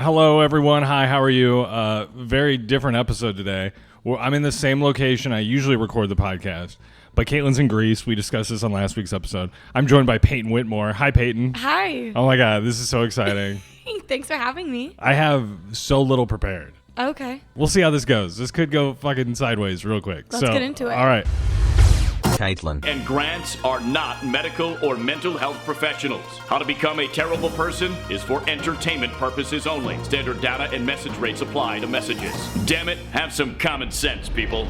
Hello, everyone. Hi, how are you? Very different episode today. I'm in the same location I usually record the podcast, but Caitlin's in Greece. We discussed this on last week's episode. I'm joined by Payton Whitmore. Hi, Payton. Hi. Oh, my God. This is so exciting. Thanks for having me. I have so little prepared. Okay. We'll see how this goes. This could go fucking sideways real quick. Let's get into it. All right. Caitlin. And grants are not medical or mental health professionals. How to become a terrible person is for entertainment purposes only. Standard data and message rates apply to messages. Damn it, have some common sense, people.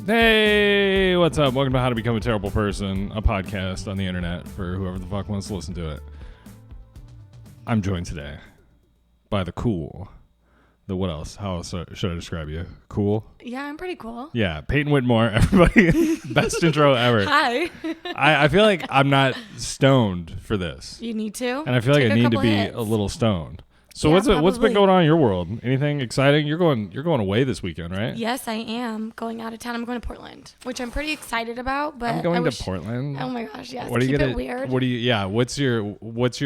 Hey, what's up? Welcome to How to Become a Terrible Person, a podcast on the internet for whoever the fuck wants to listen to it. I'm joined today by the cool. What else? How else should I describe you? Cool? Yeah, I'm pretty cool. Yeah, Payton Whitmore, everybody. Best intro ever. Hi. I feel like I'm not stoned for this. You need to. And I feel like I need to be hits. a little stoned. So Yeah, what's been probably. going on in your world? Anything exciting? You're going away this weekend, right? Yes, I am going out of town. I'm going to Portland, which I'm pretty excited about. But I'm going to Portland. Oh my gosh, yes. What are you Keep gonna? it weird. What do you? Yeah. What's your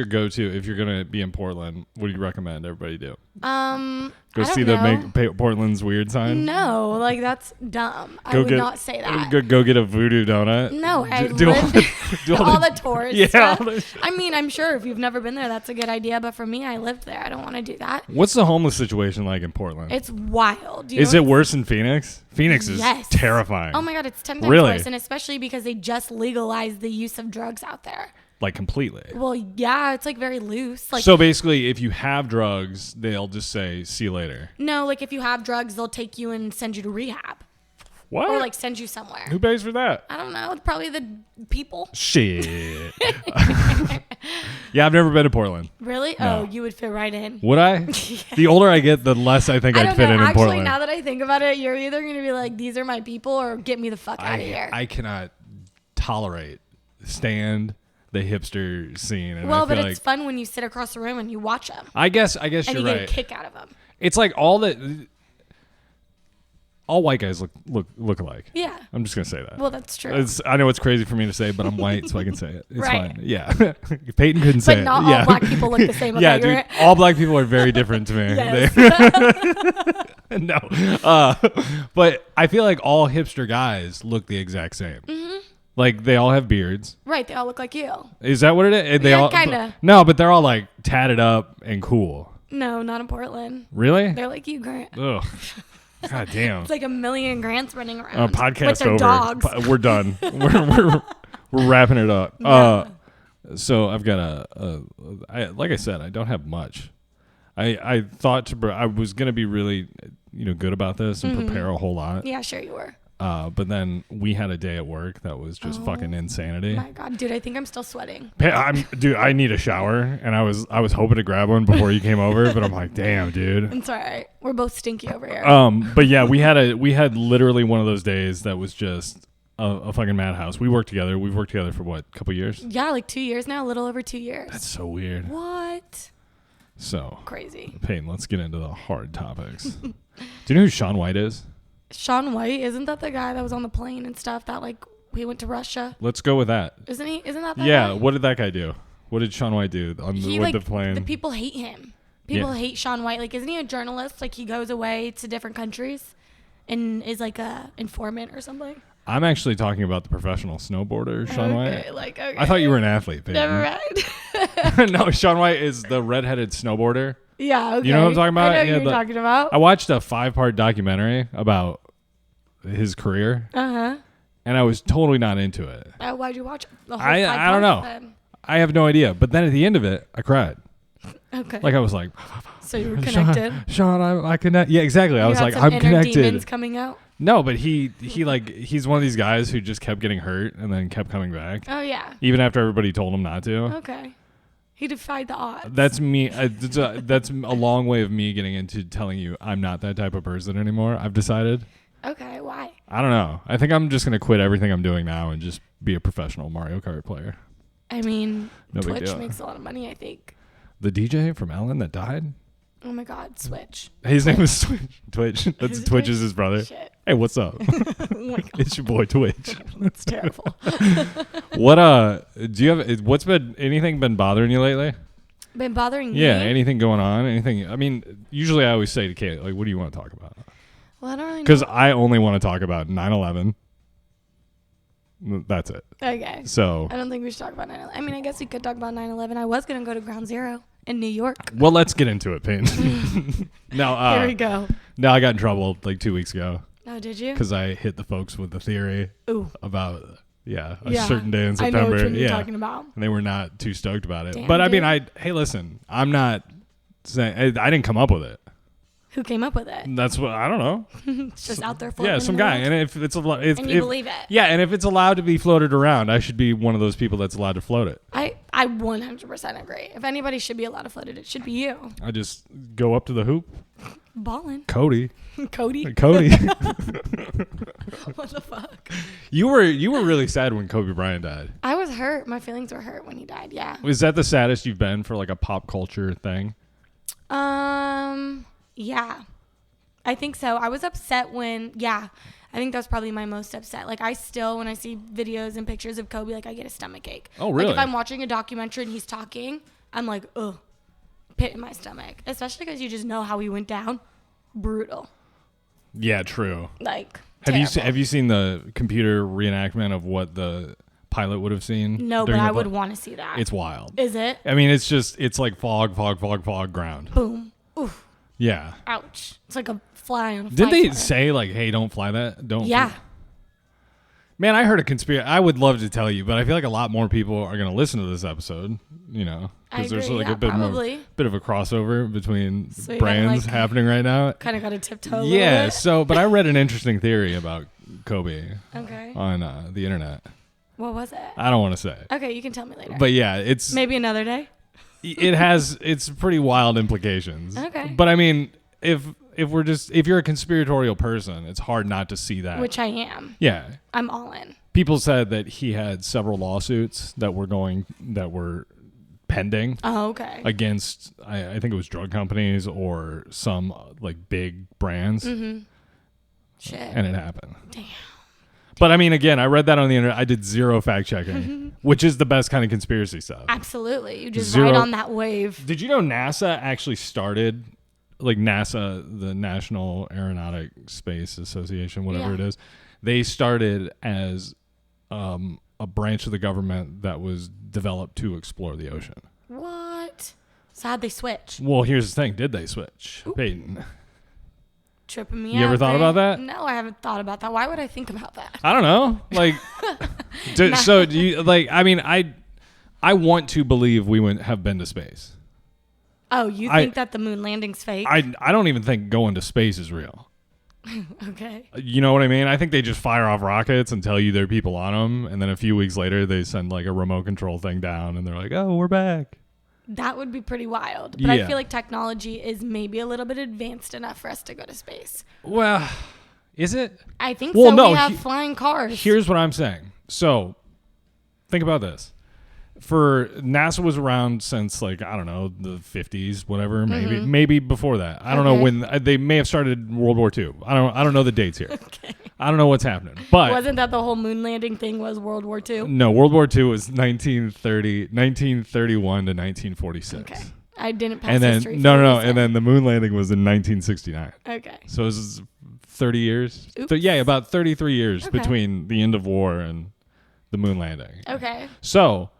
go-to if you're gonna be in Portland? What do you recommend everybody do? Go I see don't the know. make Portland's weird sign. No, like that's dumb. I would not say that. Go get a voodoo donut. No, I do all lived do all the tourist Yeah, stuff. all the- I mean, I'm sure if you've never been there, that's a good idea. But for me, I lived there. I don't want to do that. What's the homeless situation like in Portland? It's wild. Is it worse than Phoenix? Phoenix is Yes. terrifying. Oh my God, it's 10 times Really? worse, and especially because they just legalized the use of drugs out there. Like completely. Well, yeah, it's like very loose. Like, So basically, if you have drugs, they'll just say, see you later. no, like if you have drugs, they'll take you and send you to rehab What? or like send you somewhere. Who pays for that? I don't know. Probably the people. Shit. Yeah, I've never been to Portland. Really? No. Oh, you would fit right in. Would I? The older I get, the less I think I I'd don't fit know. in Actually, Portland. now that I think about it, you're either going to be like, these are my people, or get me the fuck out of here. I cannot stand the hipster scene. And well, I feel but like, it's fun when you sit across the room and you watch them. I guess And you're you get a right. kick out of them. It's like all white guys look alike. Yeah. I'm just gonna say that. Well, that's true. I know it's crazy for me to say, but I'm white, so I can say it. It's Right. fine. Yeah. Peyton couldn't say But it. not Yeah. all black people look the same. Okay, Yeah, you're dude. right. All black people are very different to me. Yes. No. But I feel like all hipster guys look the exact same. Mm-hmm. Like they all have beards. Right, they all look like you. Is that what it is? They Yeah, all kinda. No, but they're all like tatted up and cool. No, not in Portland. Really? They're like you, Grant. Ugh. God damn. It's like a million Grants running around. Podcast with their over. dogs. We're done. we're wrapping it up. Yeah. So I've got like I said, I don't have much. I thought I was gonna be really, good about this and prepare a whole lot. Yeah, sure you were. But then we had a day at work that was just fucking insanity. My God, dude, I think I'm still sweating. Dude, I need a shower, and I was hoping to grab one before you came over, but I'm like, damn, dude. It's all right. We're both stinky over here. But yeah, we had literally one of those days that was just a fucking madhouse. We worked together. We've worked together for what, a couple years? Yeah, like 2 years now, a little over 2 years. That's so weird. What? So Crazy. Payne, let's get into the hard topics. Do you know who Shaun White is? Shaun White, isn't that the guy that was on the plane and stuff that like he went to Russia? Let's go with that. Isn't he? Isn't that Yeah. guy? What did that guy do? What did Shaun White do with the plane? The people hate him. People Yeah. hate Shaun White. Like, isn't he a journalist? Like, he goes away to different countries and is like a informant or something. I'm actually talking about the professional snowboarder, Shaun White. Okay. I thought you were an athlete, Payne. Never mind. No, Shaun White is the redheaded snowboarder. Yeah, okay. You know what I'm talking about? I know Yeah, what you're talking about. I watched a 5-part documentary about his career, Uh-huh. and I was totally not into it. Why'd you watch it? The whole I five don't know. parts then? I have no idea. But then at the end of it, I cried. Okay. Like I was like, So you were connected. Sean, I connect. Yeah, exactly. I You was had like, some I'm inner connected. demons coming out. No, but he's one of these guys who just kept getting hurt and then kept coming back, Oh, yeah. even after everybody told him not to. Okay. He defied the odds. That's me. That's a long way of me getting into telling you I'm not that type of person anymore. I've decided. Okay, why? I don't know. I think I'm just gonna quit everything I'm doing now and just be a professional Mario Kart player. I mean, No big Twitch deal. makes a lot of money, I think. The DJ from Ellen that died. Oh my God, Switch. His name is Twitch. That's it Twitch Twitch? is his brother. Shit. Hey, what's up? Oh my God. It's your boy Twitch. That's terrible. What do you have? What's been anything been bothering you lately? Been bothering Yeah, you? anything going on? Anything? I mean, usually I always say to Kate, like, what do you want to talk about? Well, I don't really know. Because I only want to talk about 9/11. That's it. Okay. So, I don't think we should talk about 9/11. I mean, I guess we could talk about 9/11. I was going to go to Ground Zero in New York. well, let's get into it, Payton. No, Here we go. No, I got in trouble like 2 weeks ago Oh, did you? because I hit the folks with the theory Ooh. about a Yeah. certain day in I September. know which one you're yeah, talking about. and they were not too stoked about it. Damn, but I mean, dude. hey, listen, I'm not saying I didn't come up with it. Who came up with it? That's what I don't know. It's just out there floating. Yeah, in some the guy, world. and if it's a And you believe it. Yeah, and if it's allowed to be floated around, I should be one of those people that's allowed to float it. I 100% agree. If anybody should be allowed to float it, it should be you. I just go up to the hoop, Ballin'. Cody. Cody. What the fuck? You were really sad when Kobe Bryant died. I was hurt. My feelings were hurt when he died. Yeah. Was that the saddest you've been for like a pop culture thing? Yeah. I think so. I was upset when, I think that was probably my most upset. Like, I still, when I see videos and pictures of Kobe, like, I get a stomach ache. Oh, really? Like, if I'm watching a documentary and he's talking, I'm like, ugh, pit in my stomach. Especially because you just know how he went down. Brutal. Yeah, true. Like, Have terrible. you seen the computer reenactment of what the pilot would have seen? No, but during I the would flight? want to see that. It's wild. Is it? I mean, it's like fog ground. Boom. Oof. Yeah. Ouch. It's like a fly on a Didn't fly they swatter. say like, hey, don't fly that? Don't. Yeah. Man, I heard a conspiracy. I would love to tell you, but I feel like a lot more people are going to listen to this episode, I because there's agree, like yeah, a probably. bit of a crossover between So you gotta, brands like, happening right now. Kind of got to tiptoe a little Yeah, bit. but I read an interesting theory about Kobe Okay. on the internet. What was it? I don't want to say. Okay, you can tell me later. But yeah, it's Maybe another day. it's pretty wild implications. Okay. But I mean, if you're a conspiratorial person, it's hard not to see that. Which I am. Yeah. I'm all in. People said that he had several lawsuits that were pending Oh, okay. against I think it was drug companies or some like big brands, Shit. and it happened. Damn. But I mean, again, I read that on the internet. I did zero fact checking, which is the best kind of conspiracy stuff. Absolutely. You just Zero- ride on that wave. Did you know NASA actually started, like NASA, the National Aeronautic Space Association, whatever Yeah. it is, they started as a branch of the government that was developed to explore the ocean. What? So how'd they switch? Well, here's the thing. Did they switch? Peyton. Tripping me You out. ever thought babe. about that? No, I haven't thought about that. Why would I think about that? I don't know. Like, so do you, like, I mean, I want to believe we have been to space. Oh, you I- think that the moon landing's fake? I don't even think going to space is real. Okay. You know what I mean? I think they just fire off rockets and tell you there are people on them, and then a few weeks later they send like a remote control thing down, and they're like, "Oh, we're back." That would be pretty wild. But I Yeah. feel like technology is maybe a little bit advanced enough for us to go to space. Well, is it? I think Well, so. no, We have flying cars. Here's what I'm saying. So, think about this. For NASA was around since like I don't know the 50s, whatever, maybe before that. I don't know Mm-hmm. Okay. when they may have started World War II. I don't know the dates here. Okay. I don't know what's happening. But Wasn't that the whole moon landing thing was World War II? no, World War II was 1931 to 1946. Okay. I didn't pass And then history. no, for a and reason. then the moon landing was in 1969. Okay. So it was 30 years. Oops. Yeah, about 33 years Okay. between the end of war and the moon landing. Okay. So,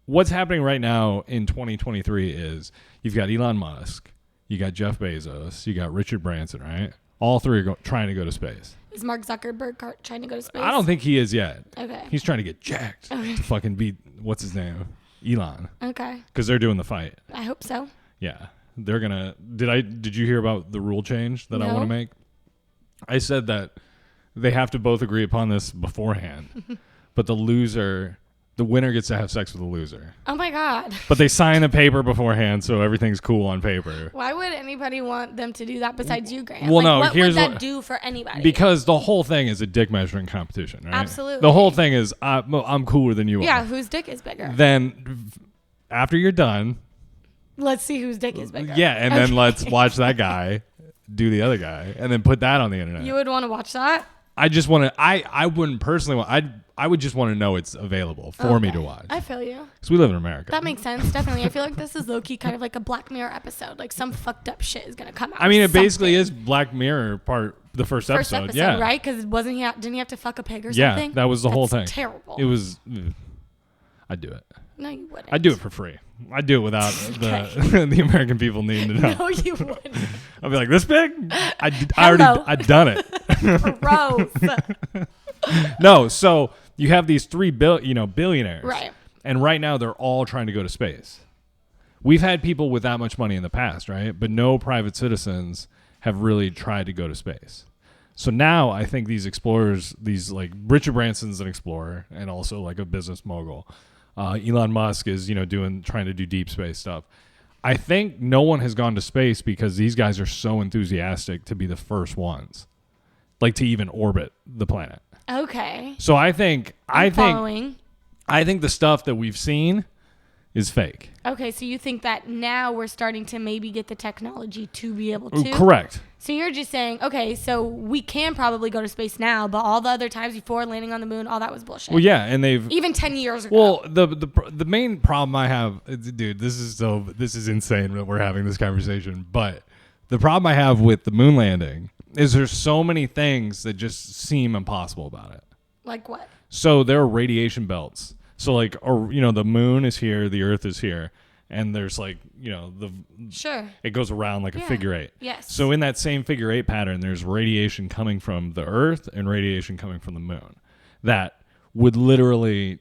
what's happening right now in 2023 is you've got Elon Musk, you got Jeff Bezos, you got Richard Branson, right? All three are trying to go to space. Is Mark Zuckerberg trying to go to space? I don't think he is yet. Okay. He's trying to get jacked to fucking beat, what's his name? Elon. Okay. Because they're doing the fight. I hope so. Yeah. They're going to. Did you hear about the rule change that I No. want to make? I said that they have to both agree upon this beforehand, but the winner gets to have sex with the loser. Oh my God. But they sign the paper beforehand, so everything's cool on paper. Why would anybody want them to do that besides you, Grant? Well, like, no, what here's would that what- do for anybody? Because the whole thing is a dick measuring competition, right? Absolutely. The whole thing is I'm cooler than you yeah, are. whose dick is bigger? Then after you're done, Let's see whose dick is bigger. Yeah, and then let's watch that guy do the other guy, and then put that on the internet. You would want to watch that? I just want to. I wouldn't personally want. I would just want to know it's available for me to watch. I feel you. Because we live in America. That makes sense. Definitely. I feel like this is low-key kind of like a Black Mirror episode. Like some fucked up shit is gonna come out. I mean, it basically is Black Mirror the first episode. Yeah, right? Because didn't he have to fuck a pig or yeah, something? that was the whole thing. Terrible. It was. I'd do it. No, you wouldn't. I'd do it for free. I'd do it without the American people needing to know. No, you wouldn't. I'd be like, this big? I'd done it. Gross. No, so you have these billionaires. Right. And right now they're all trying to go to space. We've had people with that much money in the past, right? But no private citizens have really tried to go to space. So now I think these explorers, these like Richard Branson's an explorer and also like a business mogul. Elon Musk is, trying to do deep space stuff. I think no one has gone to space because these guys are so enthusiastic to be the first ones, like to even orbit the planet. Okay. So I think following. I think the stuff that we've seen is fake. Okay, so you think that now we're starting to maybe get the technology to be able to? Correct. So you're just saying, okay, so we can probably go to space now, but all the other times before landing on the moon, all that was bullshit. Well, yeah, and they've even 10 years ago. Well, the main problem I have, dude, this is insane that we're having this conversation. But the problem I have with the moon landing is there's so many things that just seem impossible about it. Like what? So there are radiation belts. So like, the moon is here, the Earth is here, and there's like, Sure. It goes around like a figure eight. Yes. So in that same figure eight pattern, there's radiation coming from the Earth and radiation coming from the moon. That would literally,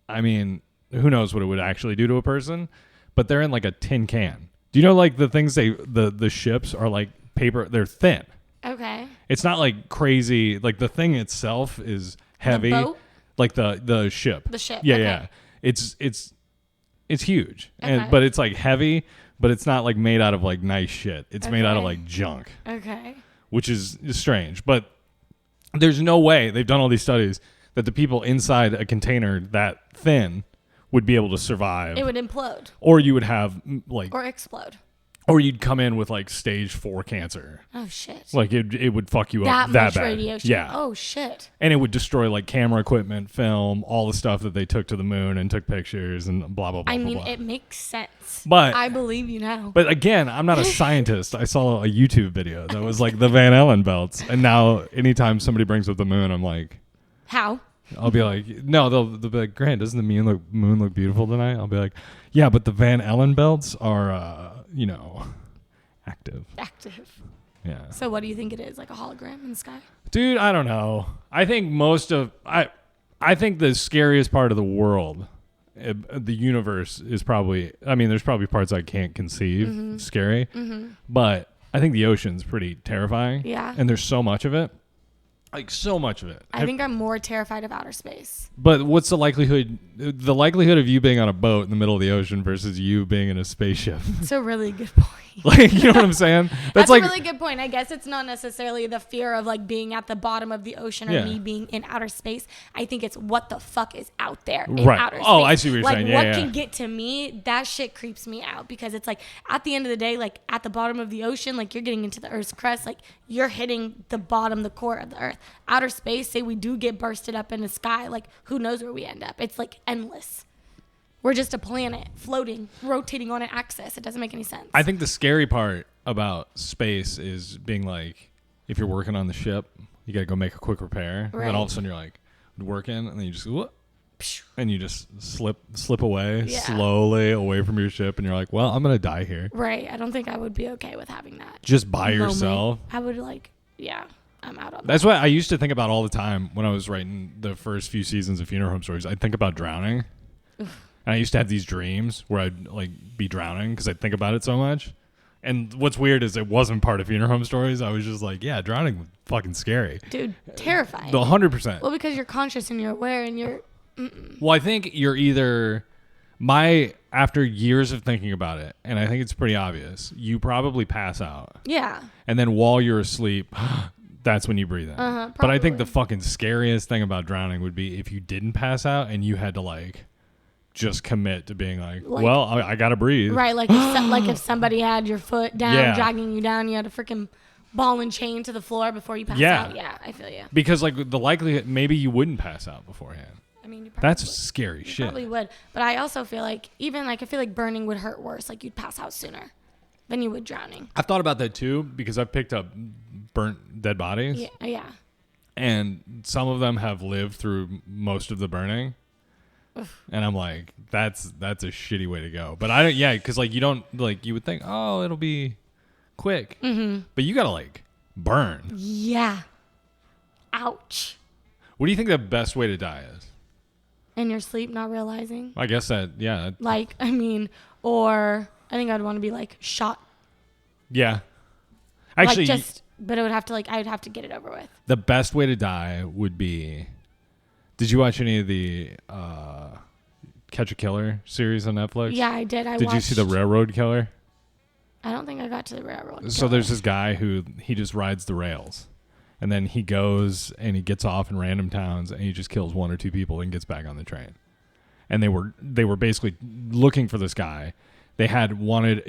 I mean, who knows what it would actually do to a person, but they're in like a tin can. Do you know like the things the ships are like paper? They're thin. Okay. It's not like crazy. Like the thing itself is heavy. The boat? Like the ship. The ship. Yeah, okay. yeah. It's huge, Okay. but it's like heavy, but it's not like made out of like nice shit. It's made out of like junk. Okay. Which is strange, but there's no way they've done all these studies that the people inside a container that thin would be able to survive. It would implode. Or you would have like, or explode. Or you'd come in with like stage 4 cancer. Oh shit! Like it would fuck you up that much bad. radiation. Yeah. Oh shit! And it would destroy like camera equipment, film, all the stuff that they took to the moon and took pictures and blah blah blah. I mean, blah, blah. it makes sense. But I believe you now. But again, I'm not a scientist. I saw a YouTube video that was like the Van Allen belts, and now anytime somebody brings up the moon, I'm like, how? I'll be like, no, they'll be like, Grant, doesn't the moon look beautiful tonight? I'll be like, yeah, but the Van Allen belts are, active. Yeah. So what do you think it is? Like a hologram in the sky? Dude, I don't know. I think I think the scariest part of the world, the universe is probably, I mean, there's probably parts I can't conceive, scary, but I think the ocean's pretty terrifying. Yeah. And there's so much of it. Like so much of it. I think I'm more terrified of outer space. But what's the likelihood of you being on a boat in the middle of the ocean versus you being in a spaceship? It's a really good point. Like, you know what I'm saying? That's like a really good point. I guess it's not necessarily the fear of like being at the bottom of the ocean or me being in outer space. I think it's what the fuck is out there in outer space. Oh, I see what you're like, saying. Like what can get to me, that shit creeps me out because it's like at the end of the day, like at the bottom of the ocean, like you're getting into the Earth's crust, like you're hitting the bottom, the core of the Earth. Outer space, say we do get bursted up in the sky, like who knows where we end up. It's like endless. We're just a planet floating, rotating on an axis. It doesn't make any sense. I think the scary part about space is being like, if you're working on the ship, you got to go make a quick repair. Right. And then all of a sudden you're like working and then you just whoop, and you just slip away slowly away from your ship. And you're like, well, I'm going to die here. Right. I don't think I would be okay with having that. Just by moment. yourself. I would I'm out on that. That's what I used to think about all the time when I was writing the first few seasons of Funeral Home Stories. I'd think about drowning. And I used to have these dreams where I'd like be drowning because I'd think about it so much. And what's weird is it wasn't part of Funeral Home Stories. I was just like, yeah, drowning was fucking scary. Dude, terrifying. 100%. Well, because you're conscious and you're aware and you're... Well, I think you're either... After years of thinking about it, and I think it's pretty obvious, you probably pass out. Yeah. And then while you're asleep... That's when you breathe in. But I think probably. the fucking scariest thing about drowning would be if you didn't pass out and you had to like just commit to being like well, I gotta breathe. Right, like if somebody had your foot down, dragging you down, you had a freaking ball and chain to the floor before you pass out. Yeah, I feel you. Because like the likelihood, maybe you wouldn't pass out beforehand. I mean, you probably that's would. scary shit. Probably would, but I also feel like I feel like burning would hurt worse. Like you'd pass out sooner than you would drowning. I've thought about that too because I've picked up burnt dead bodies. Yeah. And some of them have lived through most of the burning. Oof. And I'm like, that's a shitty way to go. But because like you don't like you would think, oh, it'll be quick, but you gotta like burn. Yeah. Ouch. What do you think the best way to die is? In your sleep, not realizing. I guess that, yeah. Like, I mean, or I think I'd want to be like shot. Yeah. Actually, like but it would have to I'd have to get it over with. The best way to die would be. Did you watch any of the Catch a Killer series on Netflix? Yeah, I did. Did you see the Railroad Killer? I don't think I got to the Railroad Killer. So there's this guy who he just rides the rails. And then he goes and he gets off in random towns and he just kills one or two people and gets back on the train. And they were basically looking for this guy. They had wanted,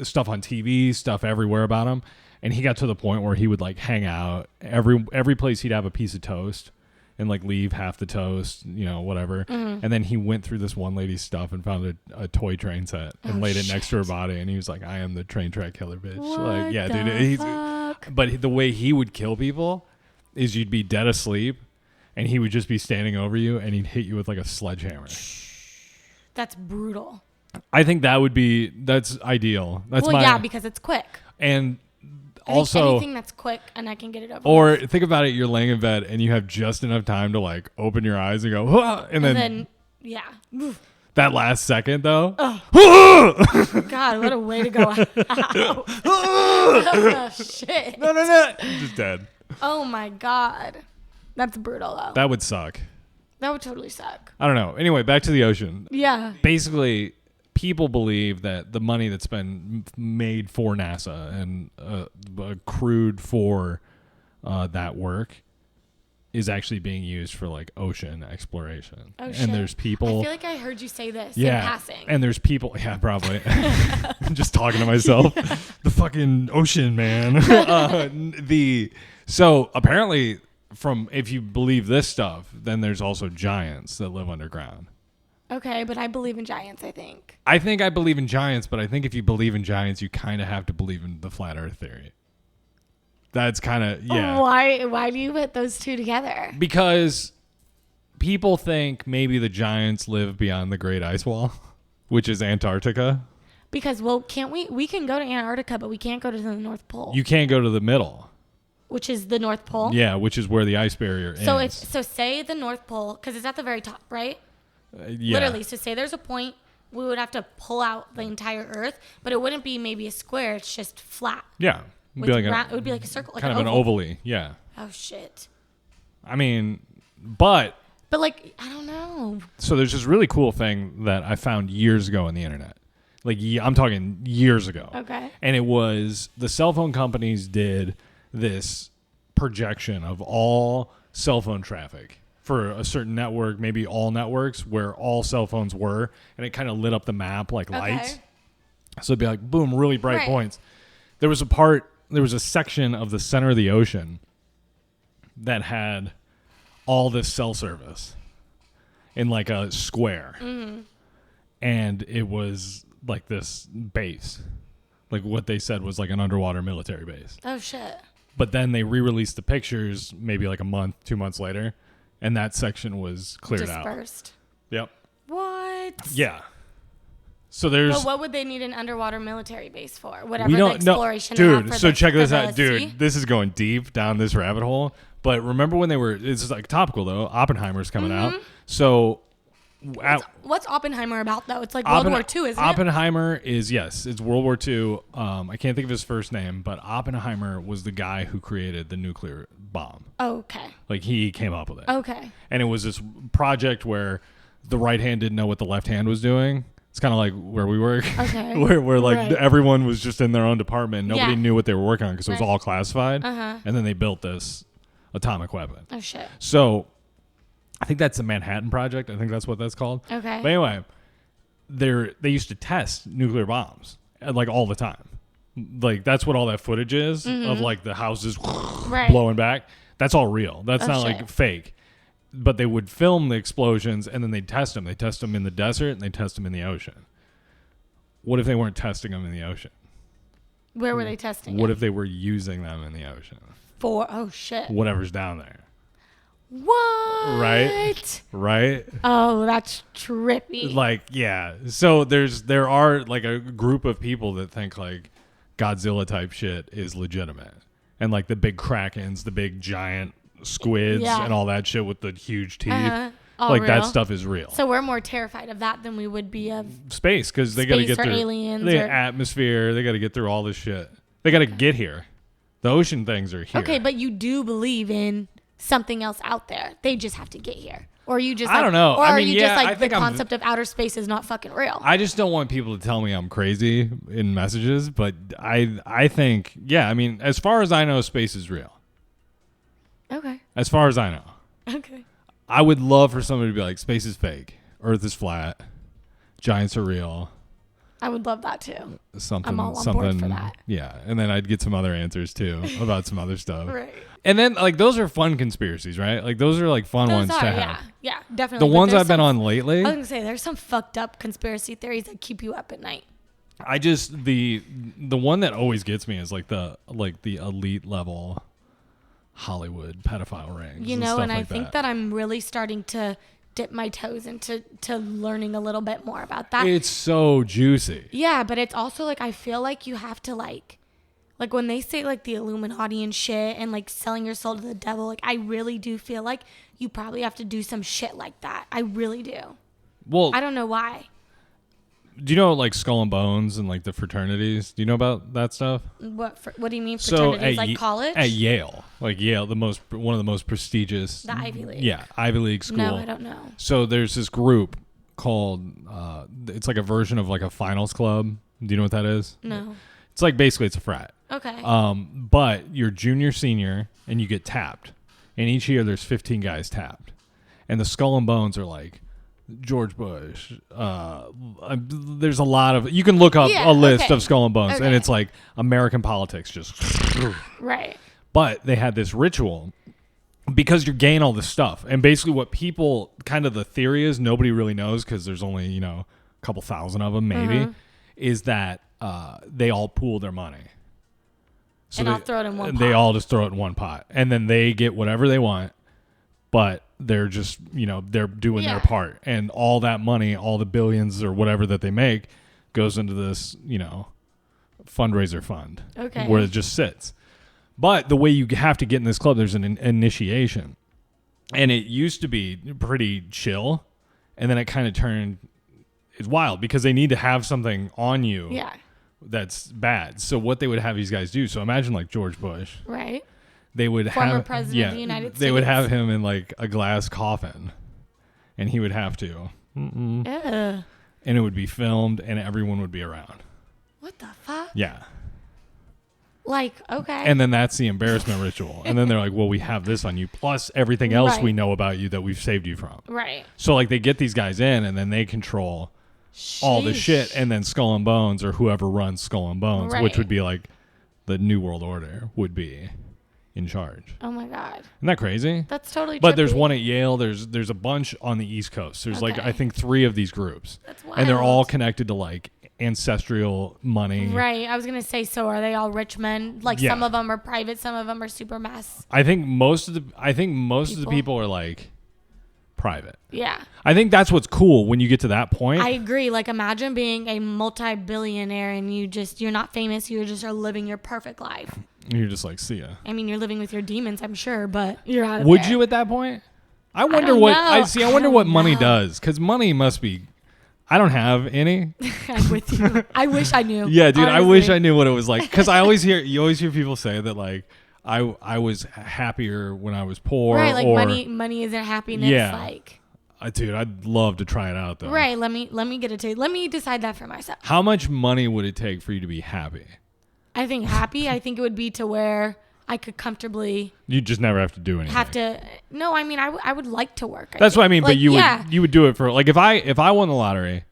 stuff on TV, stuff everywhere about him. And he got to the point where he would like hang out every place he'd have a piece of toast and like leave half the toast, whatever. Mm-hmm. And then he went through this one lady's stuff and found a toy train set and laid it next to her body. And he was like, I am the train track killer bitch. What like, yeah, the dude. fuck? But the way he would kill people is you'd be dead asleep and he would just be standing over you and he'd hit you with like a sledgehammer. That's brutal. I think that's ideal. That's because it's quick. And also anything that's quick and I can get it over or with. Think about it, you're laying in bed and you have just enough time to like open your eyes and go, "Huh," and then yeah. That last second though. God, what a way to go out. Oh, shit. No. Just dead. Oh my God. That's brutal though. That would suck. That would totally suck. I don't know. Anyway, back to the ocean. Yeah. Basically, people believe that the money that's been made for NASA and accrued for that work is actually being used for like ocean exploration. Oh, shit. And there's people. I feel like I heard you say this in passing. And there's people. Yeah, probably. I'm just talking to myself. Yeah. The fucking ocean, man. So apparently, if you believe this stuff, then there's also giants that live underground. Okay, but I believe in giants, I think. I think I believe in giants, but I think if you believe in giants, you kind of have to believe in the flat Earth theory. That's kind of, yeah. Why do you put those two together? Because people think maybe the giants live beyond the Great Ice Wall, which is Antarctica. Because, can't we can go to Antarctica, but we can't go to the North Pole. You can't go to the middle. Which is the North Pole? Yeah, which is where the ice barrier ends. So say the North Pole, because it's at the very top, right? Yeah. Literally. So say there's a point, we would have to pull out the entire Earth, but it wouldn't be maybe a square. It's just flat. Yeah. It would be like a circle. Like kind of an ovally. Yeah. Oh, shit. I mean, but like, I don't know. So there's this really cool thing that I found years ago on the internet. Like, I'm talking years ago. Okay. And it was the cell phone companies did this projection of all cell phone traffic for a certain network, maybe all networks, where all cell phones were, and it kind of lit up the map like lights. So it'd be like, boom, really bright points. There was a section of the center of the ocean that had all this cell service in like a square. Mm-hmm. And it was like this base. Like what they said was like an underwater military base. Oh, shit. But then they re-released the pictures maybe like a month, 2 months later, and that section was cleared out. Dispersed. Yep. What? Yeah. So there's. But what would they need an underwater military base for? Whatever the exploration. Dude, so check this out, dude. This is going deep down this rabbit hole. But remember when it's like topical though. Oppenheimer's coming out. So. What's Oppenheimer about though? It's like World War II, isn't it? Oppenheimer is, yes, it's World War II. I can't think of his first name, but Oppenheimer was the guy who created the nuclear bomb. Okay. Like he came up with it. Okay. And it was this project where the right hand didn't know what the left hand was doing. It's kind of like where we work. Okay. where like everyone was just in their own department. Nobody knew what they were working on because it was all classified. Uh-huh. And then they built this atomic weapon. Oh, shit. So I think that's the Manhattan Project. I think that's what that's called. Okay. But anyway, they used to test nuclear bombs like all the time. Like that's what all that footage is of like the houses blowing back. That's all real. That's not like fake. But they would film the explosions and then they'd test them. They test them in the desert and they test them in the ocean. What if they weren't testing them in the ocean? Where were they testing? What if they were using them in the ocean? Oh shit. Whatever's down there. What? Right. Oh, that's trippy. Like, yeah. So there are like a group of people that think like Godzilla type shit is legitimate, and like the big krakens, the big giant squids, and all that shit with the huge teeth. Like real? That stuff is real. So we're more terrified of that than we would be of space, because they got to get through aliens the atmosphere. They got to get through all this shit. They got to get here. The ocean things are here. Okay, but you do believe in something else out there. They just have to get here. Or you just I don't know. Or I are mean, you yeah, just like the concept of outer space is not fucking real? I just don't want people to tell me I'm crazy in messages, but I think, yeah, I mean, as far as I know, space is real. Okay. As far as I know. Okay. I would love for somebody to be like, space is fake. Earth is flat. Giants are real. I would love that too. I'm all on board for that. Yeah. And then I'd get some other answers too about some other stuff. Right. And then like those are fun conspiracies, right? Like those are like fun ones to have. Yeah, definitely. The ones I've been on lately. I was gonna say there's some fucked up conspiracy theories that keep you up at night. I just the one that always gets me is like the elite level Hollywood pedophile rings. You know, and I like think that I'm really starting to dip my toes into learning a little bit more about that. It's so juicy. Yeah, but it's also like I feel like you have to like when they say like the Illuminati and shit and like selling your soul to the devil, like I really do feel like you probably have to do some shit like that. I really do. Well, I don't know why. Do you know like Skull and Bones and like the fraternities? Do you know about that stuff? What do you mean fraternities? Like college? At Yale, like Yale, one of the most prestigious. The Ivy League. Yeah, Ivy League school. No, I don't know. So there's this group called. It's like a version of like a finals club. Do you know what that is? No. It's like basically it's a frat. Okay. But you're junior, senior, and you get tapped, and each year there's 15 guys tapped, and the Skull and Bones are like. George Bush. There's a lot of. You can look up a list of Skull and Bones, and it's like American politics, just right. But they had this ritual because you're getting all this stuff, and basically what people kind of the theory is nobody really knows because there's only a couple thousand of them maybe, is that they all pool their money. So and I'll throw it in one pot. They all just throw it in one pot, and then they get whatever they want, but. They're just, they're doing their part. And all that money, all the billions or whatever that they make goes into this, fundraiser fund. Okay. Where it just sits. But the way you have to get in this club, there's an initiation. And it used to be pretty chill. And then it kind of turned, it's wild because they need to have something on you that's bad. So what they would have these guys do, so imagine like George Bush. Right. They would Former president of the United States. They would have him in like a glass coffin, and he would have to. And it would be filmed, and everyone would be around. What the fuck? Yeah. Like, okay. And then that's the embarrassment ritual. And then they're like, well, we have this on you, plus everything else we know about you that we've saved you from. Right. So like they get these guys in, and then they control all the shit, and then Skull and Bones, or whoever runs Skull and Bones, which would be like the New World Order, would be in charge. Oh my god. Isn't that crazy? That's totally But trippy. there's one at Yale, there's a bunch on the East Coast. There's like I think 3 of these groups. That's wild. And they're all connected to like ancestral money. Right. I was going to say, so are they all rich men? Like some of them are private, some of them are super mass. I think most of the people are like private. Yeah. I think that's what's cool when you get to that point. I agree. Like imagine being a multi-billionaire and you're not famous, you just are living your perfect life. You're just like, see ya. I mean, you're living with your demons, I'm sure, but you're out of Would there. you at that point? I wonder what money does, because money must be. I don't have any. I'm with you. I wish I knew. Yeah, dude, honestly. I wish I knew what it was like, because I always hear people say that like I was happier when I was poor. Right, like or, money isn't happiness. Yeah. Like, dude, I'd love to try it out though. Right. Let me get it to you. Let me decide that for myself. How much money would it take for you to be happy? I think I think it would be to where I could comfortably. You just never have to do anything. No, I mean, I would like to work. That's what I mean. Like, but you would do it for like if I won the lottery,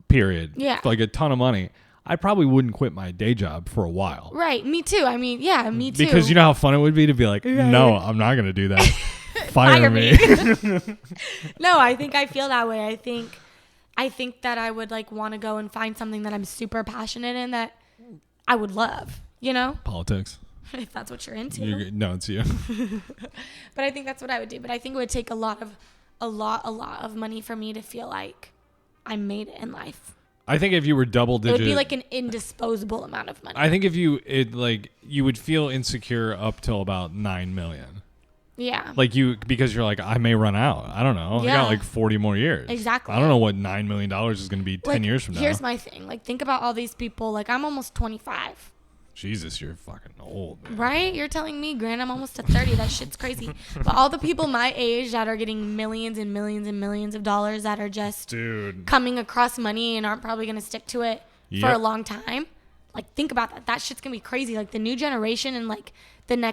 period. Yeah. For like a ton of money, I probably wouldn't quit my day job for a while. Right. Me too. I mean, yeah, me too. Because you know how fun it would be to be like, no, I'm not going to do that. Fire me. No, I think I feel that way. I think that I would like want to go and find something that I'm super passionate in that I would love, you know? Politics. If that's what you're into. No, it's you. But I think that's what I would do. But I think it would take a lot of money for me to feel like I made it in life. I think if you were double digit, it would be like an indisposable amount of money. I think if you would feel insecure up till about 9 million. Yeah. Because you're like, I may run out. I don't know. Yeah. I got like 40 more years. Exactly. I don't know what $9 million is going to be 10 years from now. Here's my thing. Like, think about all these people. Like, I'm almost 25. Jesus, you're fucking old, man. Right? You're telling me, Grant, I'm almost to 30. That shit's crazy. But all the people my age that are getting millions and millions and millions of dollars that are just coming across money and aren't probably going to stick to it for a long time. Like, think about that. That shit's going to be crazy. Like, the new generation and, like,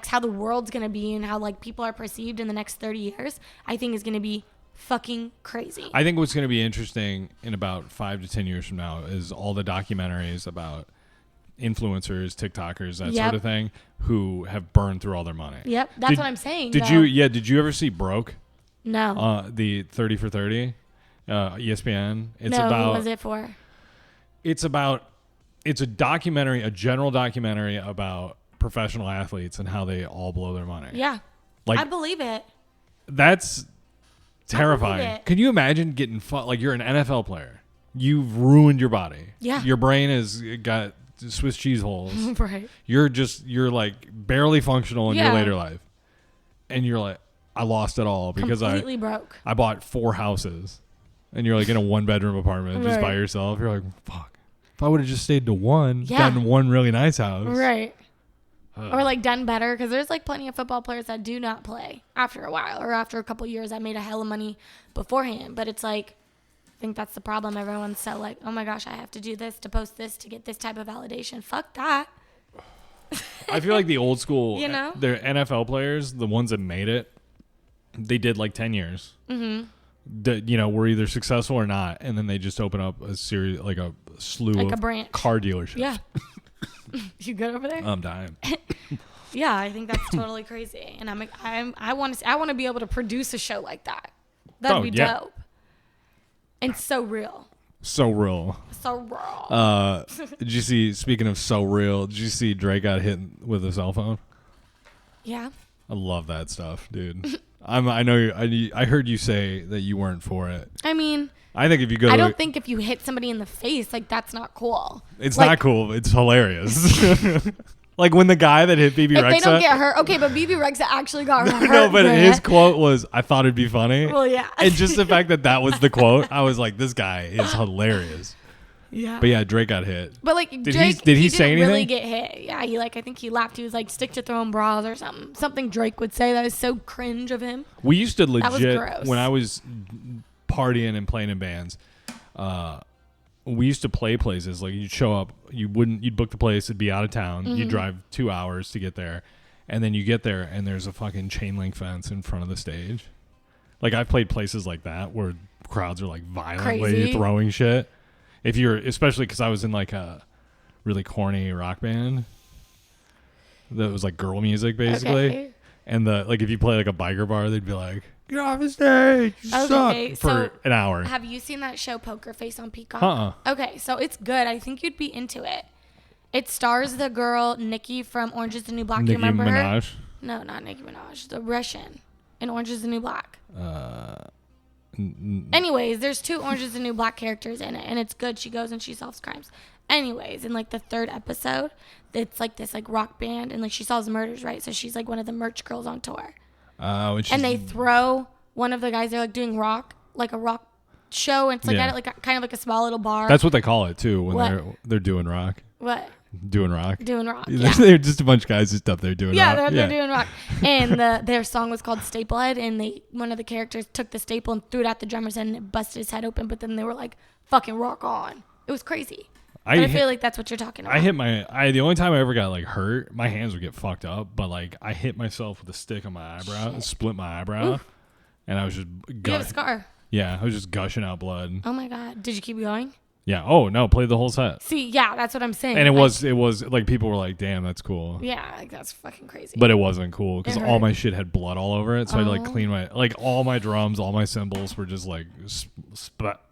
how the world's going to be and how, like, people are perceived in the next 30 years, I think is going to be fucking crazy. I think what's going to be interesting in about 5 to 10 years from now is all the documentaries about influencers, TikTokers, that sort of thing, who have burned through all their money. Yep, that's what I'm saying. Did you ever see Broke? No. The 30 for 30, ESPN. It's no, about. What was it for? It's a documentary, a general documentary about professional athletes and how they all blow their money. Yeah, like I believe it. That's terrifying. Can you imagine getting like you're an NFL player? You've ruined your body. Yeah, your brain has got Swiss cheese holes. Right. You're like barely functional in your later life, and you're like, I lost it all because completely broke. I bought 4 houses, and you're like in a 1-bedroom apartment just by yourself. You're like, fuck. If I would have just stayed to one, gotten one really nice house, right? Or like done better, because there's like plenty of football players that do not play after a while or after a couple years that made a hell of money beforehand. But it's like, I think that's the problem. Everyone's so like, oh my gosh, I have to do this to post this to get this type of validation. Fuck that. I feel like the old school, they're NFL players, the ones that made it, they did like 10 years. Mm-hmm. Were either successful or not, and then they just open up a series, like a slew of car dealerships. Yeah. You good over there? I'm dying. Yeah, I think that's totally crazy, and I want to be able to produce a show like that. That'd be dope. And so real. So real. Did you see? Speaking of so real, did you see Drake got hit with a cell phone? Yeah. I love that stuff, dude. I heard you say that you weren't for it. I mean, I think if you go, I don't think if you hit somebody in the face, like that's not cool. It's not cool. It's hilarious. Like when the guy that hit BB Rexha. If they don't get hurt, okay, but BB Rexha actually got hurt. No, but his quote was, "I thought it'd be funny." Well, yeah. And just the fact that was the quote, I was like, "This guy is hilarious." Yeah. But yeah, Drake got hit. But like, did he say anything? Really get hit? Yeah, I think he laughed. He was like, "Stick to throwing bras" or something. Something Drake would say that was so cringe of him. We used to legit, that was gross. When I was partying and playing in bands, we used to play places like you'd show up, you'd book the place, it'd be out of town, you'd drive 2 hours to get there, and then you get there and there's a fucking chain link fence in front of the stage. Like I've played places like that where crowds are like violently throwing shit. Especially because I was in like a really corny rock band that was like girl music basically. Okay. And if you play like a biker bar, they'd be like, "Get off the stage, you suck," for an hour. Have you seen that show Poker Face on Peacock? Okay, so it's good. I think you'd be into it. It stars the girl Nicki from Orange is the New Black. Nicki You remember Minaj? her? No, not Nicki Minaj. The Russian in Orange is the New Black. Anyways, there's 2 Orange is the New Black characters in it, and it's good. She goes and she solves crimes. Anyways, in like the 3rd episode, it's like this like rock band, and like she solves murders, right? So she's like one of the merch girls on tour. And they throw one of the guys. They're like doing a rock show, and it's like at like kind of like a small little bar. That's what they call it too when they're doing rock. What? Doing rock. Yeah. They're just a bunch of guys just up there doing rock. They're doing rock. And their song was called Staplehead, and one of the characters took the staple and threw it at the drummer's head, and it busted his head open. But then they were like, "Fucking rock on!" It was crazy. I feel like that's what you're talking about. The only time I ever got like hurt, my hands would get fucked up, but like I hit myself with a stick on my eyebrow and split my eyebrow. And I was just you have a scar. Yeah, I was just gushing out blood. Oh my God. Did you keep going? Yeah. Oh no, played the whole set. See, yeah, that's what I'm saying. And it like, was like people were like, "Damn, that's cool." Yeah, like that's fucking crazy. But it wasn't cool because It all hurt. my shit had blood all over it. So I had to like Oh. clean all my drums, all my cymbals were just like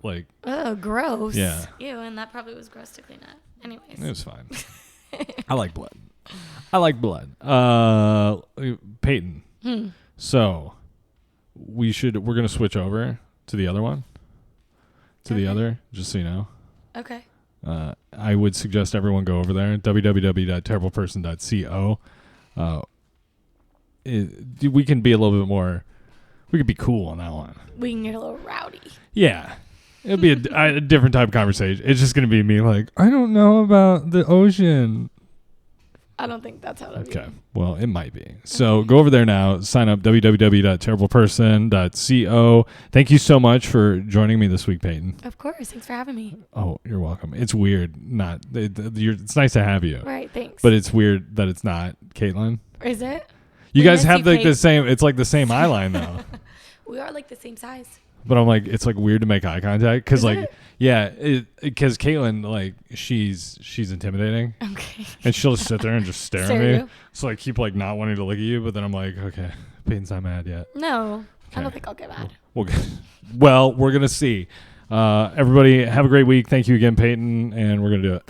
like Oh, gross. Yeah. Ew, and that probably was gross to clean up. Anyways. it was fine. I like blood. Payton. So we're gonna switch over to the other one. Okay. Just so you know. Okay. I would suggest everyone go over there, www.terribleperson.co. We can be a little bit more, we could be cool on that one. We can get a little rowdy. Yeah. It'll be a different type of conversation. It's just going to be me like, I don't know about the ocean. I don't think that's how to be. Okay. Well, it might be. So go over there now. Sign up, www.terribleperson.co. Thank you so much for joining me this week, Payton. Of course. Thanks for having me. Oh, you're welcome. It's weird. It's nice to have you. Right. Thanks. But it's weird that it's not Caitlin. Is it? You We guys miss have you, like the Kate. same, it's like the same eye line though. We are like the same size. But I'm like, it's like weird to make eye contact because Is like, it? yeah, because Caitlin, like she's intimidating Okay. and she'll just sit there and just stare Stare at at me. you? So I keep like not wanting to look at you, but then I'm like, okay, Peyton's not mad yet. No, I Okay. don't think I'll get mad. Well, we're going to see. Everybody have a great week. Thank you again, Peyton. And we're going to do it.